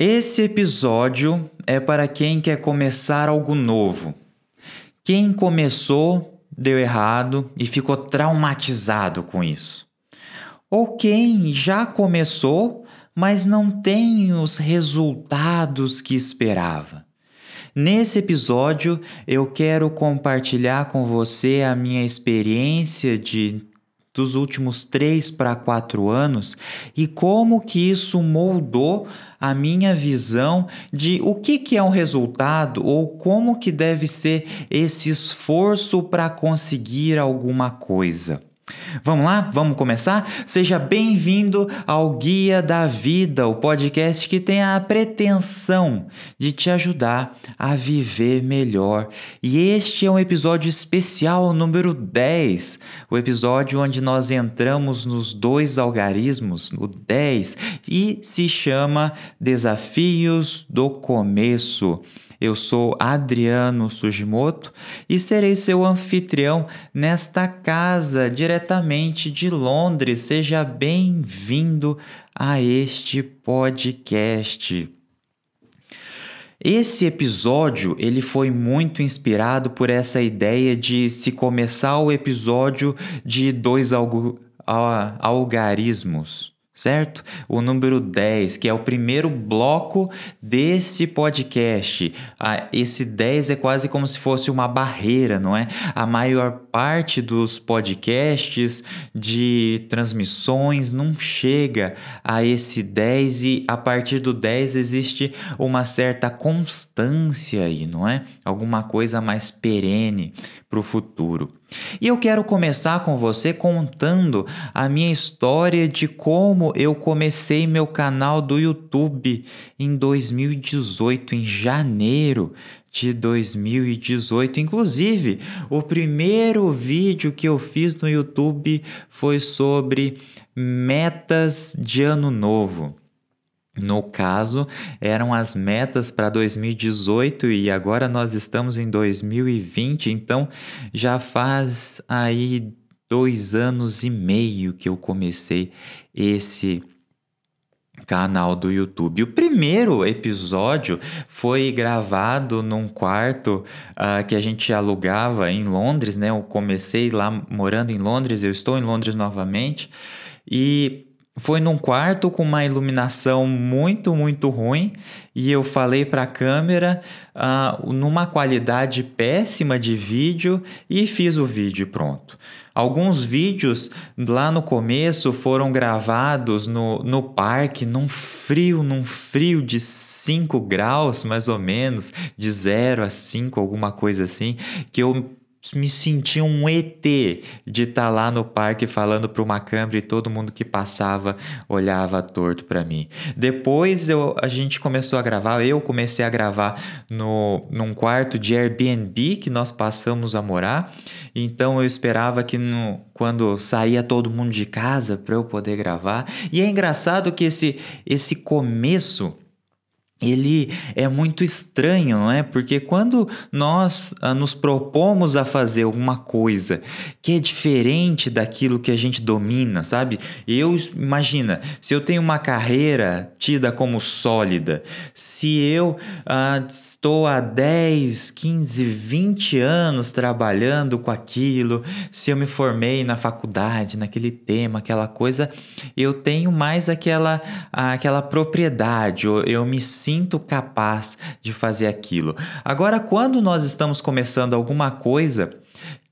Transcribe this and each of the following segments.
Esse episódio é para quem quer começar algo novo. Quem começou, deu errado e ficou traumatizado com isso. Ou quem já começou, mas não tem os resultados que esperava. Nesse episódio, eu quero compartilhar com você a minha experiência dos últimos 3 para 4 anos e como que isso moldou a minha visão de o que é um resultado ou como que deve ser esse esforço para conseguir alguma coisa. Vamos lá? Vamos começar? Seja bem-vindo ao Guia da Vida, o podcast que tem a pretensão de te ajudar a viver melhor. E este é um episódio especial, número 10, o episódio onde nós entramos nos 2 algarismos, o 10, e se chama Desafios do Começo. Eu sou Adriano Sugimoto e serei seu anfitrião nesta casa diretamente de Londres. Seja bem-vindo a este podcast. Esse episódio ele foi muito inspirado por essa ideia de se começar o episódio de 2 algarismos. Certo? O número 10, que é o primeiro bloco desse podcast. Esse 10 é quase como se fosse uma barreira, não é? A maior parte dos podcasts, de transmissões, não chega a esse 10 e a partir do 10 existe uma certa constância aí, não é? Alguma coisa mais perene para o futuro. E eu quero começar com você contando a minha história de como eu comecei meu canal do YouTube em 2018, em janeiro de 2018. Inclusive, o primeiro vídeo que eu fiz no YouTube foi sobre metas de ano novo. No caso, eram as metas para 2018 e agora nós estamos em 2020, então já faz aí 2 anos e meio que eu comecei esse canal do YouTube. O primeiro episódio foi gravado num quarto que a gente alugava em Londres, né? Eu comecei lá morando em Londres, eu estou em Londres novamente e foi num quarto com uma iluminação muito, muito ruim e eu falei para a câmera numa qualidade péssima de vídeo e fiz o vídeo pronto. Alguns vídeos lá no começo foram gravados no parque, num frio de 5 graus mais ou menos, de 0 a 5, alguma coisa assim, que eu me senti um ET de estar lá no parque falando para uma câmera e todo mundo que passava olhava torto para mim. Depois a gente começou a gravar, eu comecei a gravar num quarto de Airbnb que nós passamos a morar. Então eu esperava que quando saía todo mundo de casa para eu poder gravar. E é engraçado que esse começo ele é muito estranho, não é? Porque quando nós nos propomos a fazer alguma coisa que é diferente daquilo que a gente domina, sabe? Imagina, se eu tenho uma carreira tida como sólida, se eu estou há 10, 15, 20 anos trabalhando com aquilo, se eu me formei na faculdade, naquele tema, aquela coisa, eu tenho mais aquela propriedade, eu me sinto capaz de fazer aquilo. Agora, quando nós estamos começando alguma coisa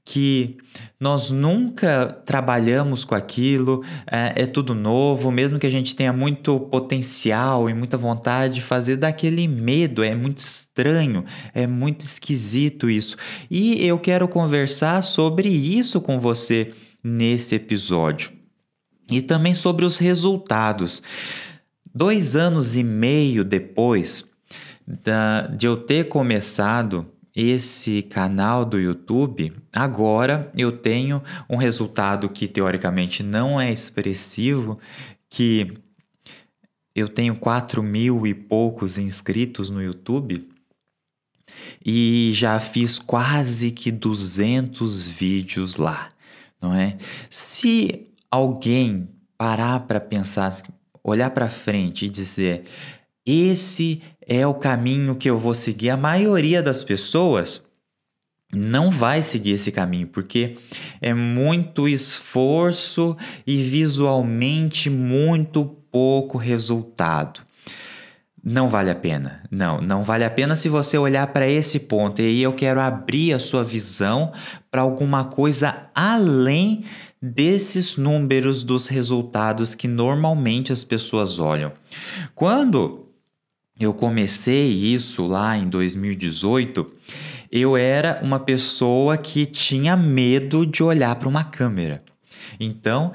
que nós nunca trabalhamos com aquilo, é tudo novo, mesmo que a gente tenha muito potencial e muita vontade de fazer, daquele medo, é muito estranho, é muito esquisito isso. E eu quero conversar sobre isso com você nesse episódio. E também sobre os resultados. 2 anos e meio depois de eu ter começado esse canal do YouTube, agora eu tenho um resultado que teoricamente não é expressivo, que eu tenho 4.000 e poucos inscritos no YouTube e já fiz quase que 200 vídeos lá, não é? Se alguém parar para pensar, olhar para frente e dizer: esse é o caminho que eu vou seguir. A maioria das pessoas não vai seguir esse caminho, porque é muito esforço e visualmente muito pouco resultado. Não vale a pena. Não vale a pena se você olhar para esse ponto. E aí eu quero abrir a sua visão para alguma coisa além desses números dos resultados que normalmente as pessoas olham. Quando eu comecei isso lá em 2018, eu era uma pessoa que tinha medo de olhar para uma câmera. Então,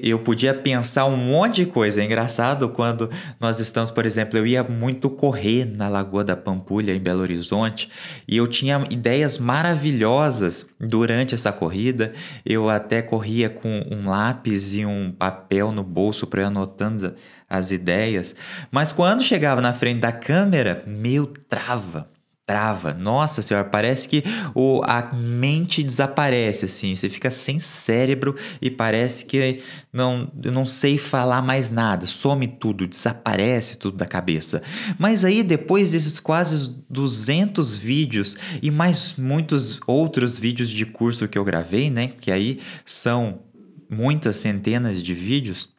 eu podia pensar um monte de coisa. É engraçado quando nós estamos, por exemplo, eu ia muito correr na Lagoa da Pampulha, em Belo Horizonte, e eu tinha ideias maravilhosas durante essa corrida. Eu até corria com um lápis e um papel no bolso para ir anotando as ideias. Mas quando chegava na frente da câmera, trava. Nossa senhora, parece que a mente desaparece, assim. Você fica sem cérebro e parece que eu não sei falar mais nada. Some tudo, desaparece tudo da cabeça. Mas aí, depois desses quase 200 vídeos e mais muitos outros vídeos de curso que eu gravei, né? Que aí são muitas centenas de vídeos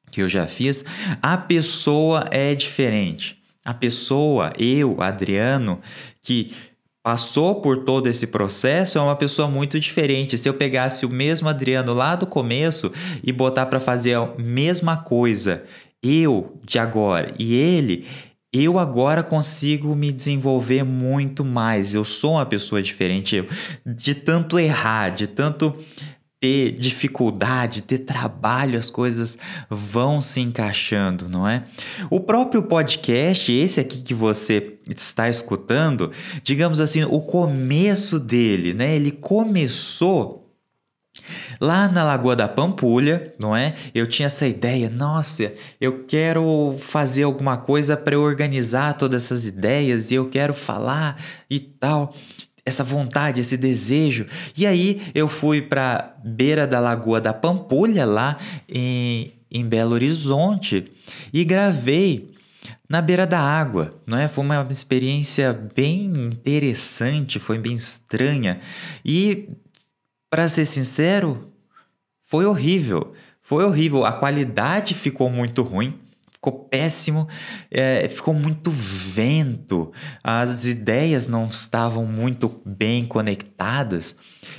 que eu já fiz, a pessoa é diferente. A pessoa, eu, Adriano, que passou por todo esse processo, é uma pessoa muito diferente. Se eu pegasse o mesmo Adriano lá do começo e botar para fazer a mesma coisa, eu de agora e ele, eu agora consigo me desenvolver muito mais. Eu sou uma pessoa diferente. De tanto errar, de tanto ter dificuldade, ter trabalho, as coisas vão se encaixando, não é? O próprio podcast, esse aqui que você está escutando, digamos assim, o começo dele, né? Ele começou lá na Lagoa da Pampulha, não é? Eu tinha essa ideia, nossa, eu quero fazer alguma coisa para organizar todas essas ideias e eu quero falar e tal. Essa vontade, esse desejo. E aí eu fui para beira da Lagoa da Pampulha, lá em Belo Horizonte, e gravei na beira da água, não é? Foi uma experiência bem interessante, foi bem estranha. E, para ser sincero, foi horrível. Foi horrível. A qualidade ficou muito ruim. Ficou péssimo, ficou muito vento, as ideias não estavam muito bem conectadas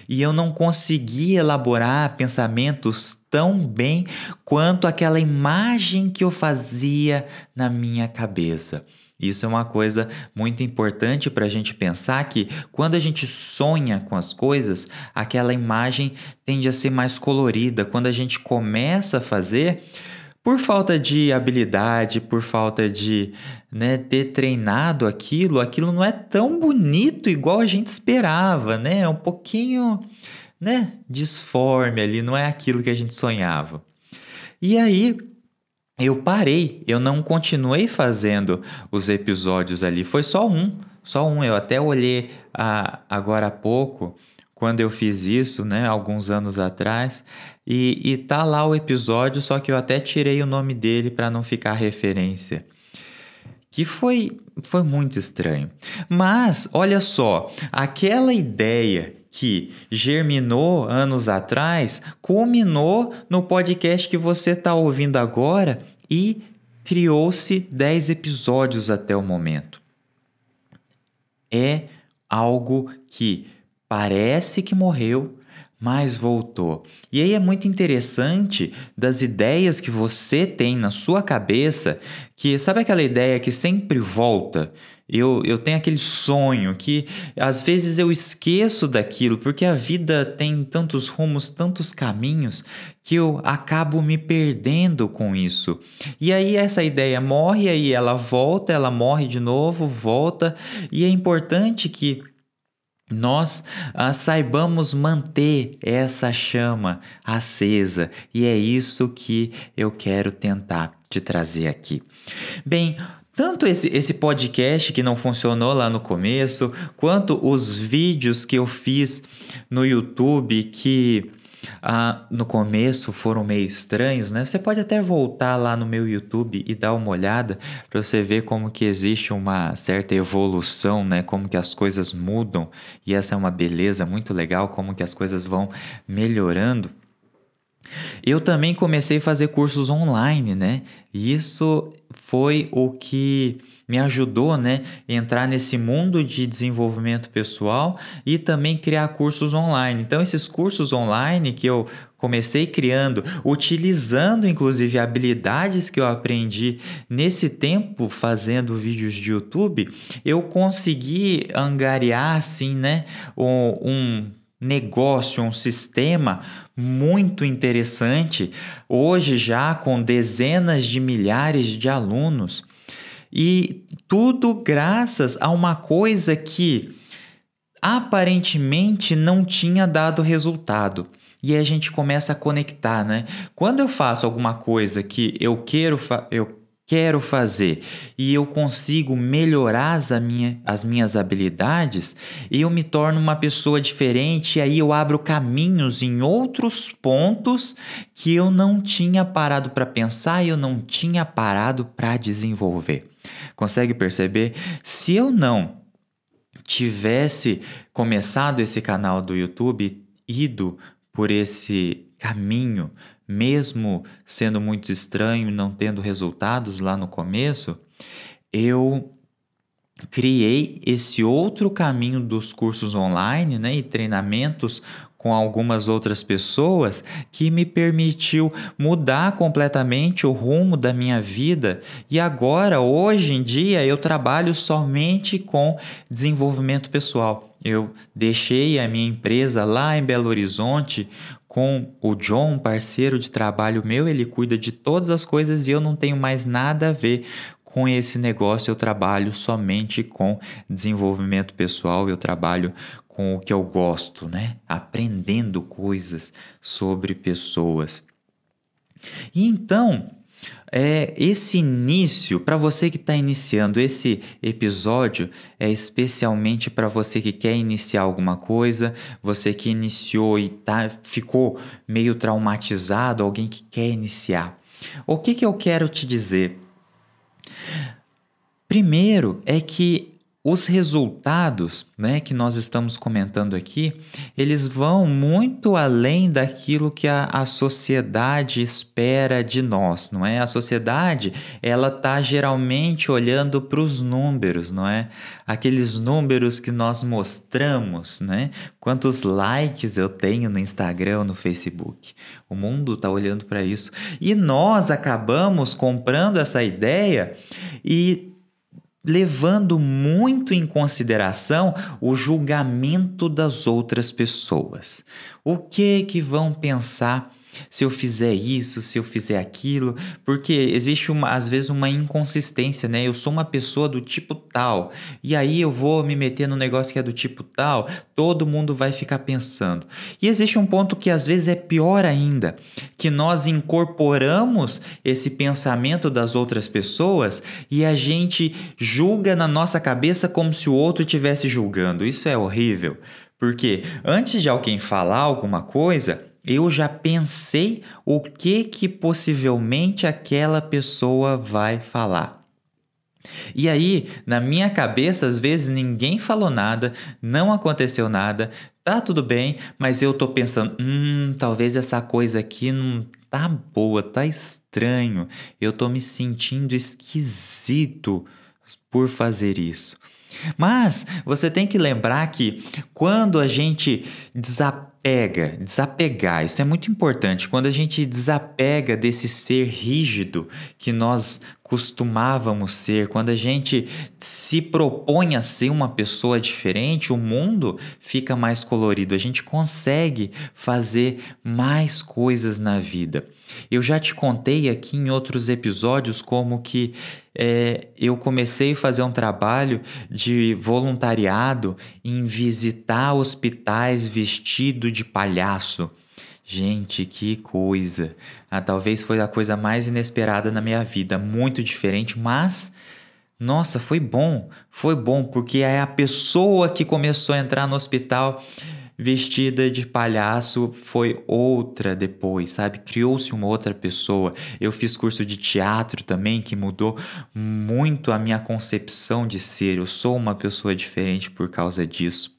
e eu não conseguia elaborar pensamentos tão bem quanto aquela imagem que eu fazia na minha cabeça. Isso é uma coisa muito importante para a gente pensar que quando a gente sonha com as coisas, aquela imagem tende a ser mais colorida. Quando a gente começa a fazer, por falta de habilidade, por falta de, né, ter treinado aquilo não é tão bonito igual a gente esperava, né? É um pouquinho, né, disforme ali, não é aquilo que a gente sonhava. E aí eu parei, eu não continuei fazendo os episódios ali, foi só um. Eu até olhei agora há pouco, quando eu fiz isso, né, alguns anos atrás, e tá lá o episódio, só que eu até tirei o nome dele para não ficar referência. Que foi muito estranho. Mas, olha só, aquela ideia que germinou anos atrás, culminou no podcast que você está ouvindo agora e criou-se 10 episódios até o momento. É algo que parece que morreu, mas voltou. E aí é muito interessante das ideias que você tem na sua cabeça, que sabe aquela ideia que sempre volta? Eu tenho aquele sonho que às vezes eu esqueço daquilo, porque a vida tem tantos rumos, tantos caminhos, que eu acabo me perdendo com isso. E aí essa ideia morre, aí ela volta, ela morre de novo, volta, e é importante que nós saibamos manter essa chama acesa, e é isso que eu quero tentar te trazer aqui. Bem, tanto esse podcast que não funcionou lá no começo, quanto os vídeos que eu fiz no YouTube que no começo foram meio estranhos, né? Você pode até voltar lá no meu YouTube e dar uma olhada para você ver como que existe uma certa evolução, né? Como que as coisas mudam, e essa é uma beleza muito legal, como que as coisas vão melhorando. Eu também comecei a fazer cursos online, né? E isso foi o que me ajudou, né, a entrar nesse mundo de desenvolvimento pessoal e também criar cursos online. Então, esses cursos online que eu comecei criando, utilizando inclusive habilidades que eu aprendi nesse tempo fazendo vídeos de YouTube, eu consegui angariar, assim, né, um negócio, um sistema muito interessante, hoje já com dezenas de milhares de alunos, e tudo graças a uma coisa que aparentemente não tinha dado resultado. E aí a gente começa a conectar, né? Quando eu faço alguma coisa que eu quero fazer e eu consigo melhorar as minhas habilidades, eu me torno uma pessoa diferente, e aí eu abro caminhos em outros pontos que eu não tinha parado para pensar e eu não tinha parado para desenvolver. Consegue perceber? Se eu não tivesse começado esse canal do YouTube, ido por esse caminho, mesmo sendo muito estranho e não tendo resultados lá no começo, eu criei esse outro caminho dos cursos online, né, e treinamentos com algumas outras pessoas, que me permitiu mudar completamente o rumo da minha vida. E agora, hoje em dia, eu trabalho somente com desenvolvimento pessoal. Eu deixei a minha empresa lá em Belo Horizonte com o John, parceiro de trabalho meu. Ele cuida de todas as coisas e eu não tenho mais nada a ver com esse negócio. Eu trabalho somente com desenvolvimento pessoal, eu trabalho com o que eu gosto, né? Aprendendo coisas sobre pessoas. E então, esse início, para você que está iniciando, esse episódio é especialmente para você que quer iniciar alguma coisa, você que iniciou e ficou meio traumatizado, alguém que quer iniciar. O que eu quero te dizer? Primeiro é que os resultados, né, que nós estamos comentando aqui, eles vão muito além daquilo que a sociedade espera de nós, não é? A sociedade, ela está geralmente olhando para os números, não é? Aqueles números que nós mostramos, né? Quantos likes eu tenho no Instagram ou no Facebook. O mundo está olhando para isso. E nós acabamos comprando essa ideia e levando muito em consideração o julgamento das outras pessoas. O que vão pensar se eu fizer isso, se eu fizer aquilo? Porque existe às vezes uma inconsistência, né? Eu sou uma pessoa do tipo tal, e aí eu vou me meter no negócio que é do tipo tal, todo mundo vai ficar pensando. E existe um ponto que às vezes é pior ainda, que nós incorporamos esse pensamento das outras pessoas e a gente julga na nossa cabeça como se o outro estivesse julgando. Isso é horrível, porque antes de alguém falar alguma coisa, eu já pensei o que possivelmente aquela pessoa vai falar. E aí, na minha cabeça, às vezes ninguém falou nada, não aconteceu nada, tá tudo bem, mas eu tô pensando, talvez essa coisa aqui não tá boa, tá estranho, eu tô me sentindo esquisito por fazer isso. Mas você tem que lembrar que quando a gente desapegar, isso é muito importante, quando a gente desapega desse ser rígido que nós costumávamos ser, quando a gente se propõe a ser uma pessoa diferente, o mundo fica mais colorido, a gente consegue fazer mais coisas na vida. Eu já te contei aqui em outros episódios como que eu comecei a fazer um trabalho de voluntariado em visitar hospitais vestido de palhaço. Gente, que coisa! Talvez foi a coisa mais inesperada na minha vida, muito diferente, mas nossa, foi bom porque é a pessoa que começou a entrar no hospital vestida de palhaço foi outra depois, sabe? Criou-se uma outra pessoa. Eu fiz curso de teatro também, que mudou muito a minha concepção de ser. Eu sou uma pessoa diferente por causa disso.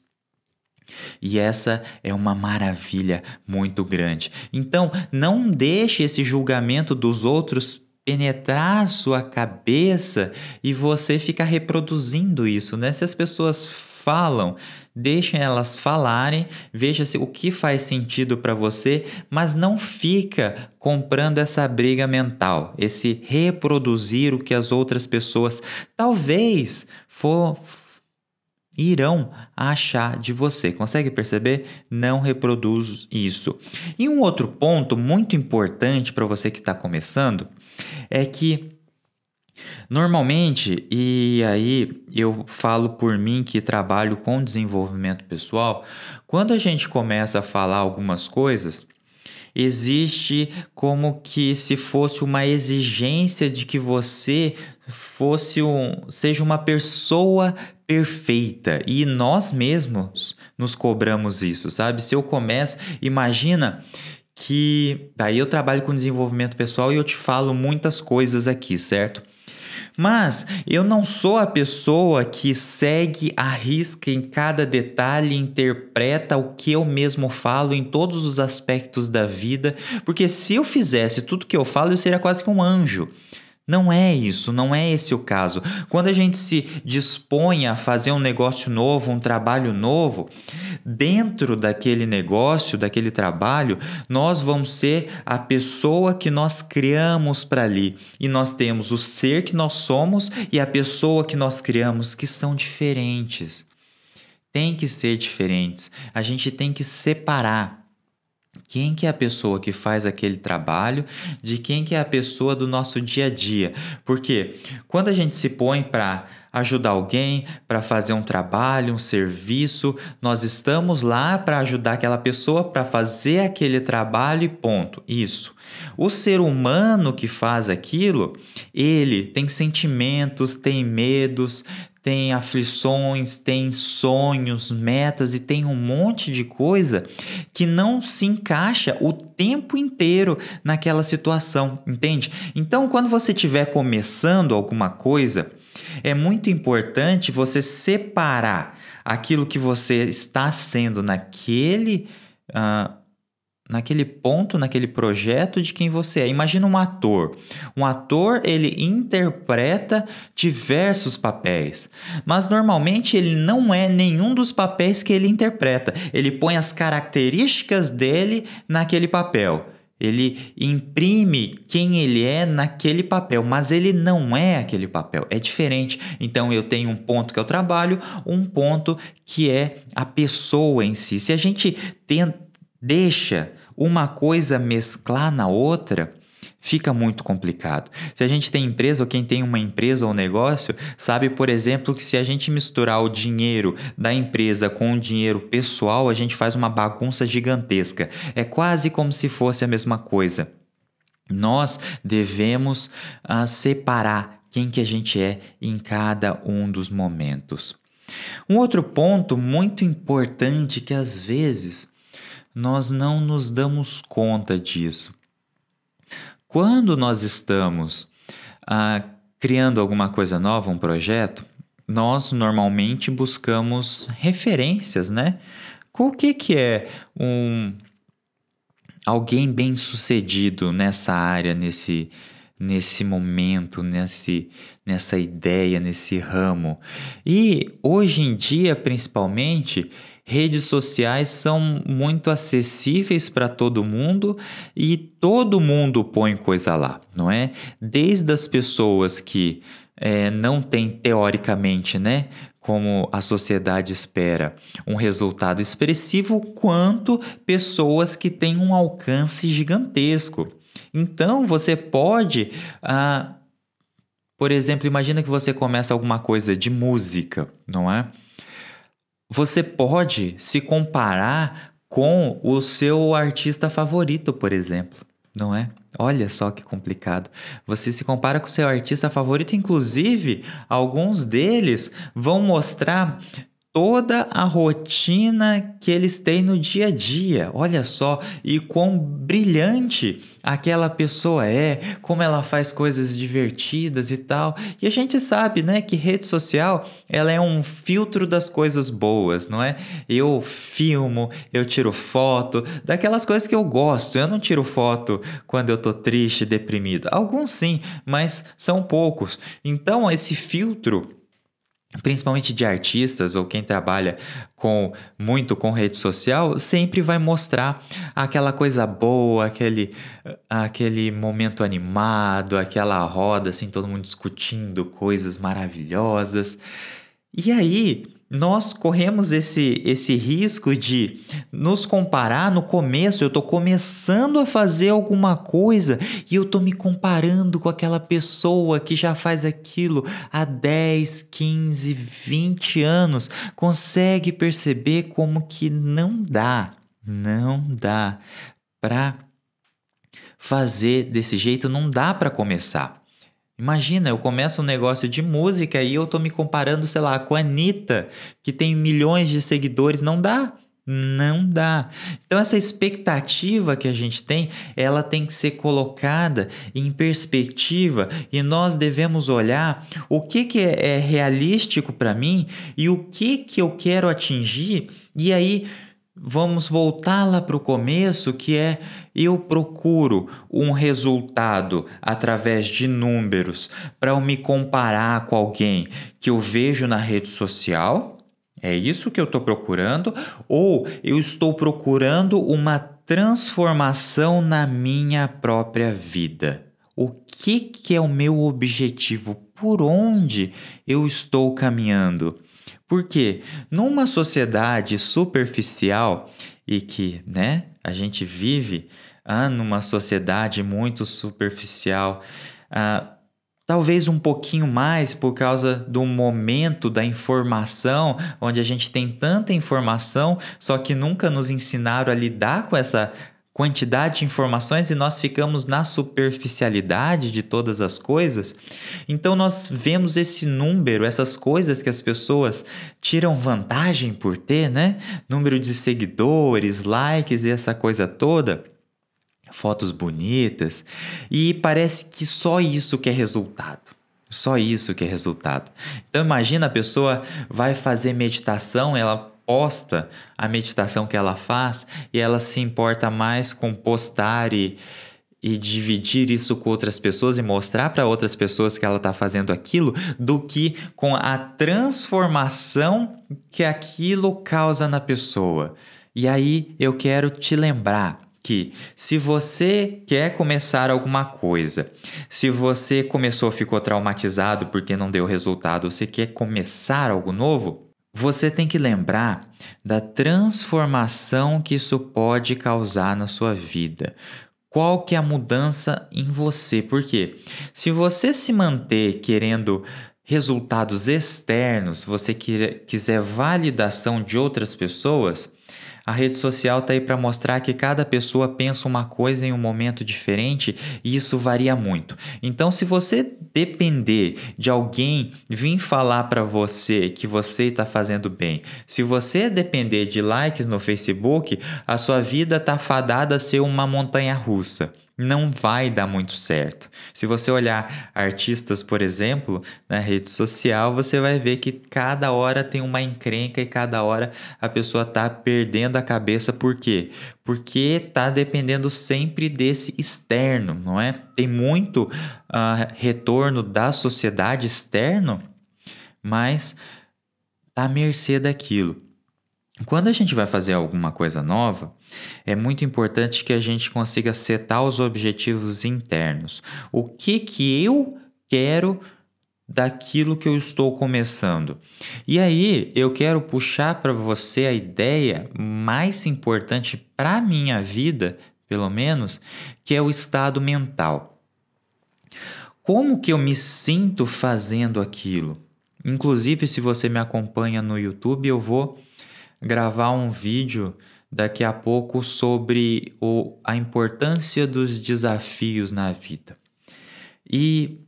E essa é uma maravilha muito grande. Então, não deixe esse julgamento dos outros penetrar sua cabeça e você ficar reproduzindo isso, né? Se as pessoas falam, deixem elas falarem, veja se o que faz sentido para você, mas não fica comprando essa briga mental, esse reproduzir o que as outras pessoas talvez irão achar de você. Consegue perceber? Não reproduz isso. E um outro ponto muito importante para você que está começando é que normalmente, e aí eu falo por mim que trabalho com desenvolvimento pessoal, quando a gente começa a falar algumas coisas, existe como que se fosse uma exigência de que você seja uma pessoa perfeita, e nós mesmos nos cobramos isso, sabe? Se eu começo, imagina que daí eu trabalho com desenvolvimento pessoal e eu te falo muitas coisas aqui, certo? Mas eu não sou a pessoa que segue à risca em cada detalhe, interpreta o que eu mesmo falo em todos os aspectos da vida, porque se eu fizesse tudo que eu falo, eu seria quase que um anjo. Não é isso, não é esse o caso. Quando a gente se dispõe a fazer um negócio novo, um trabalho novo, dentro daquele negócio, daquele trabalho, nós vamos ser a pessoa que nós criamos para ali. E nós temos o ser que nós somos e a pessoa que nós criamos, que são diferentes. Tem que ser diferentes. A gente tem que separar quem que é a pessoa que faz aquele trabalho de quem que é a pessoa do nosso dia a dia. Porque quando a gente se põe para ajudar alguém, para fazer um trabalho, um serviço, nós estamos lá para ajudar aquela pessoa para fazer aquele trabalho e ponto. Isso. O ser humano que faz aquilo, ele tem sentimentos, tem medos, tem aflições, tem sonhos, metas e tem um monte de coisa que não se encaixa o tempo inteiro naquela situação, entende? Então, quando você estiver começando alguma coisa, é muito importante você separar aquilo que você está sendo naquele ponto, naquele projeto de quem você é. Imagina um ator. Um ator, ele interpreta diversos papéis, mas normalmente ele não é nenhum dos papéis que ele interpreta. Ele põe as características dele naquele papel. Ele imprime quem ele é naquele papel, mas ele não é aquele papel, é diferente. Então eu tenho um ponto que é o trabalho, um ponto que é a pessoa em si. Se a gente deixa uma coisa mesclar na outra, fica muito complicado. Se a gente tem empresa, ou quem tem uma empresa ou negócio, sabe, por exemplo, que se a gente misturar o dinheiro da empresa com o dinheiro pessoal, a gente faz uma bagunça gigantesca. É quase como se fosse a mesma coisa. Nós devemos separar quem que a gente é em cada um dos momentos. Um outro ponto muito importante que às vezes nós não nos damos conta disso. Quando nós estamos criando alguma coisa nova, um projeto, nós normalmente buscamos referências, né? O que é alguém bem-sucedido nessa área, nesse momento, nessa ideia, nesse ramo? E hoje em dia, principalmente, redes sociais são muito acessíveis para todo mundo e todo mundo põe coisa lá, não é? Desde as pessoas que não têm teoricamente, né, como a sociedade espera, um resultado expressivo, quanto pessoas que têm um alcance gigantesco. Então, você pode, por exemplo, imagina que você começa alguma coisa de música, não é? Você pode se comparar com o seu artista favorito, por exemplo, não é? Olha só que complicado. Você se compara com o seu artista favorito, inclusive, alguns deles vão mostrar toda a rotina que eles têm no dia a dia. Olha só, e quão brilhante aquela pessoa é, como ela faz coisas divertidas e tal. E a gente sabe, né, que rede social, ela é um filtro das coisas boas, não é? Eu filmo, eu tiro foto daquelas coisas que eu gosto. Eu não tiro foto quando eu tô triste, deprimido. Alguns sim, mas são poucos. Então, esse filtro, principalmente de artistas ou quem trabalha muito com rede social, sempre vai mostrar aquela coisa boa, aquele momento animado, aquela roda assim, todo mundo discutindo coisas maravilhosas. E aí, nós corremos esse risco de nos comparar. No começo, eu estou começando a fazer alguma coisa e eu estou me comparando com aquela pessoa que já faz aquilo há 10, 15, 20 anos. Consegue perceber como que não dá para fazer desse jeito, não dá para começar. Imagina, eu começo um negócio de música e eu tô me comparando, sei lá, com a Anitta, que tem milhões de seguidores. Não dá. Não dá. Então, essa expectativa que a gente tem, ela tem que ser colocada em perspectiva e nós devemos olhar o que é realístico para mim e o que eu quero atingir. E aí, vamos voltar lá para o começo, que é eu procuro um resultado através de números para eu me comparar com alguém que eu vejo na rede social. É isso que eu estou procurando? Ou eu estou procurando uma transformação na minha própria vida? O que é o meu objetivo? Por onde eu estou caminhando? Porque numa sociedade superficial e que, né, a gente vive numa sociedade muito superficial, talvez um pouquinho mais por causa do momento da informação, onde a gente tem tanta informação, só que nunca nos ensinaram a lidar com essa quantidade de informações e nós ficamos na superficialidade de todas as coisas. Então nós vemos esse número, essas coisas que as pessoas tiram vantagem por ter, né? Número de seguidores, likes e essa coisa toda. Fotos bonitas, e parece que só isso que é resultado. Só isso que é resultado. Então imagina, a pessoa vai fazer meditação, ela posta a meditação que ela faz e ela se importa mais com postar e dividir isso com outras pessoas e mostrar para outras pessoas que ela está fazendo aquilo, do que com a transformação que aquilo causa na pessoa. E aí eu quero te lembrar que se você quer começar alguma coisa, se você começou, ficou traumatizado porque não deu resultado, você quer começar algo novo, você tem que lembrar da transformação que isso pode causar na sua vida. Qual que é a mudança em você? Porque se você se manter querendo resultados externos, você quiser validação de outras pessoas, a rede social está aí para mostrar que cada pessoa pensa uma coisa em um momento diferente e isso varia muito. Então, se você depender de alguém vir falar para você que você está fazendo bem, se você depender de likes no Facebook, a sua vida está fadada a ser uma montanha-russa. Não vai dar muito certo. Se você olhar artistas, por exemplo, na rede social, você vai ver que cada hora tem uma encrenca e cada hora a pessoa está perdendo a cabeça. Por quê? Porque está dependendo sempre desse externo, não é? Tem muito retorno da sociedade externo, mas está à mercê daquilo. Quando a gente vai fazer alguma coisa nova, é muito importante que a gente consiga setar os objetivos internos. O que eu quero daquilo que eu estou começando? E aí, eu quero puxar para você a ideia mais importante para a minha vida, pelo menos, que é o estado mental. Como que eu me sinto fazendo aquilo? Inclusive, se você me acompanha no YouTube, eu vou gravar um vídeo daqui a pouco sobre a importância dos desafios na vida. E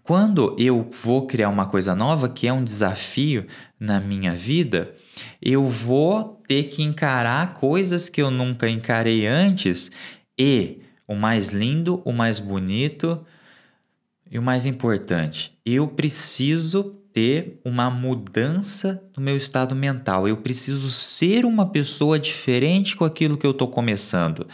Quando eu vou criar uma coisa nova, que é um desafio na minha vida, eu vou ter que encarar coisas que eu nunca encarei antes e o mais lindo, o mais bonito e o mais importante, eu preciso ter uma mudança no meu estado mental. Eu preciso ser uma pessoa diferente com aquilo que eu estou começando.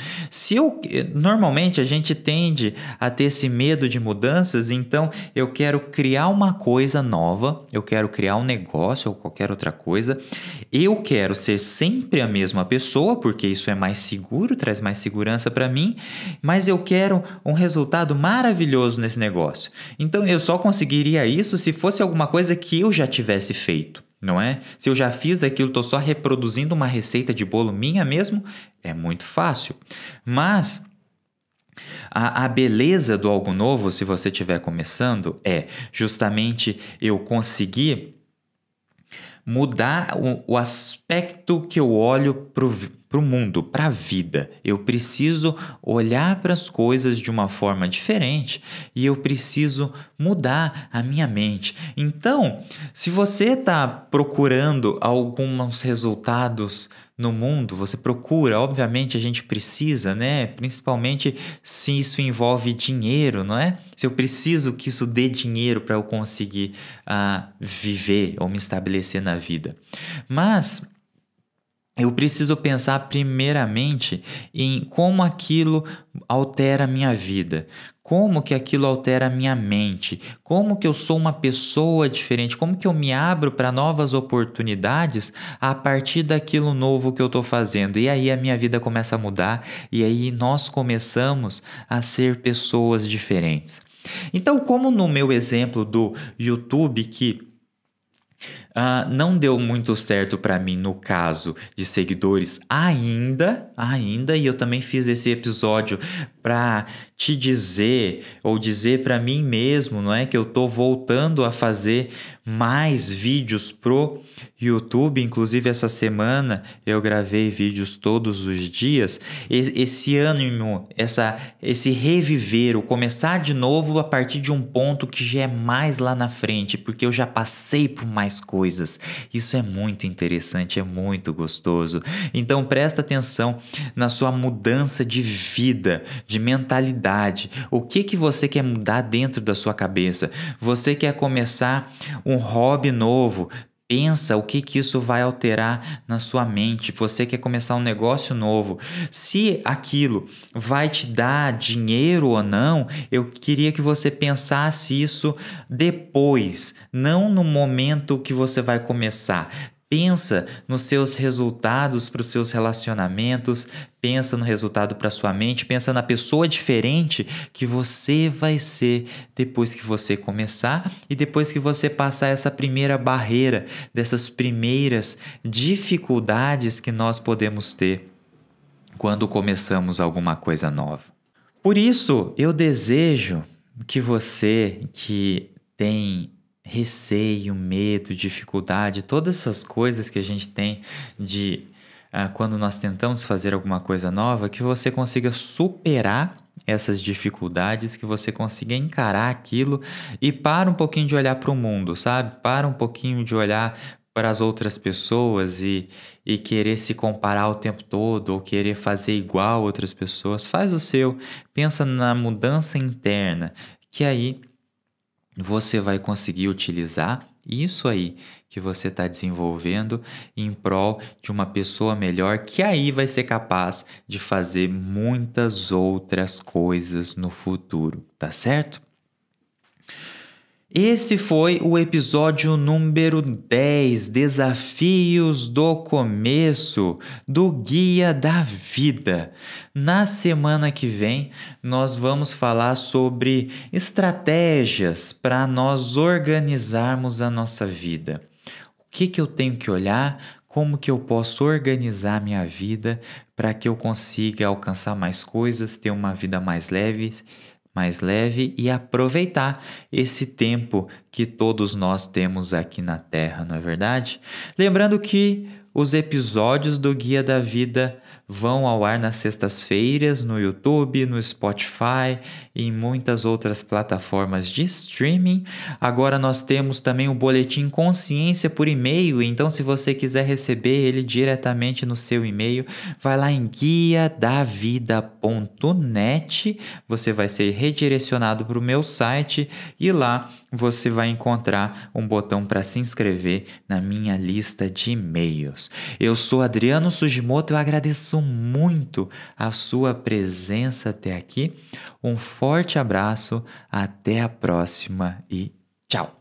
Normalmente a gente tende a ter esse medo de mudanças, então eu quero criar uma coisa nova, eu quero criar um negócio ou qualquer outra coisa. Eu quero ser sempre a mesma pessoa, porque isso é mais seguro, traz mais segurança para mim, mas eu quero um resultado maravilhoso nesse negócio. Então eu só conseguiria isso se fosse alguma coisa que eu já tivesse feito, não é? Se eu já fiz aquilo, estou só reproduzindo uma receita de bolo minha mesmo, é muito fácil. Mas a beleza do algo novo, se você estiver começando, é justamente eu conseguir mudar o aspecto que eu olho para o mundo, para a vida. Eu preciso olhar para as coisas de uma forma diferente e eu preciso mudar a minha mente. Então, se você está procurando alguns resultados no mundo, você procura, obviamente a gente precisa, né? Principalmente se isso envolve dinheiro, não é? Se eu preciso que isso dê dinheiro para eu conseguir viver ou me estabelecer na vida. Mas eu preciso pensar primeiramente em como aquilo altera a minha vida, como que aquilo altera a minha mente, como que eu sou uma pessoa diferente, como que eu me abro para novas oportunidades a partir daquilo novo que eu estou fazendo. E aí a minha vida começa a mudar e aí nós começamos a ser pessoas diferentes. Então, como no meu exemplo do YouTube, que não deu muito certo para mim no caso de seguidores ainda, e eu também fiz esse episódio para te dizer ou dizer para mim mesmo, não é, que eu tô voltando a fazer mais vídeos pro YouTube. Inclusive essa semana eu gravei vídeos todos os dias. Esse ânimo, esse reviver, o começar de novo a partir de um ponto que já é mais lá na frente, porque eu já passei por mais coisas. Isso é muito interessante, é muito gostoso. Então presta atenção na sua mudança de vida, de mentalidade. O que você quer mudar dentro da sua cabeça? Você quer começar um hobby novo? Pensa o que isso vai alterar na sua mente. Você quer começar um negócio novo. Se aquilo vai te dar dinheiro ou não, eu queria que você pensasse isso depois, não no momento que você vai começar. Pensa nos seus resultados para os seus relacionamentos, pensa no resultado para sua mente, pensa na pessoa diferente que você vai ser depois que você começar e depois que você passar essa primeira barreira, dessas primeiras dificuldades que nós podemos ter quando começamos alguma coisa nova. Por isso, eu desejo que você que tem receio, medo, dificuldade, todas essas coisas que a gente tem de quando nós tentamos fazer alguma coisa nova, que você consiga superar essas dificuldades, que você consiga encarar aquilo e para um pouquinho de olhar para o mundo, sabe? Para um pouquinho de olhar para as outras pessoas e querer se comparar o tempo todo ou querer fazer igual a outras pessoas. Faz o seu, pensa na mudança interna, que aí você vai conseguir utilizar isso aí que você está desenvolvendo em prol de uma pessoa melhor, que aí vai ser capaz de fazer muitas outras coisas no futuro, tá certo? Esse foi o episódio número 10, Desafios do Começo, do Guia da Vida. Na semana que vem, nós vamos falar sobre estratégias para nós organizarmos a nossa vida. O que eu tenho que olhar? Como que eu posso organizar minha vida para que eu consiga alcançar mais coisas, ter uma vida mais leve e aproveitar esse tempo que todos nós temos aqui na Terra, não é verdade? Lembrando que os episódios do Guia da Vida vão ao ar nas sextas-feiras no YouTube, no Spotify e em muitas outras plataformas de streaming. Agora nós temos também o Boletim Consciência por e-mail, então se você quiser receber ele diretamente no seu e-mail, vai lá em guiadavida.net, você vai ser redirecionado para o meu site e lá você vai encontrar um botão para se inscrever na minha lista de e-mails. Eu sou Adriano Sugimoto, eu agradeço muito a sua presença até aqui. Um forte abraço, até a próxima e tchau!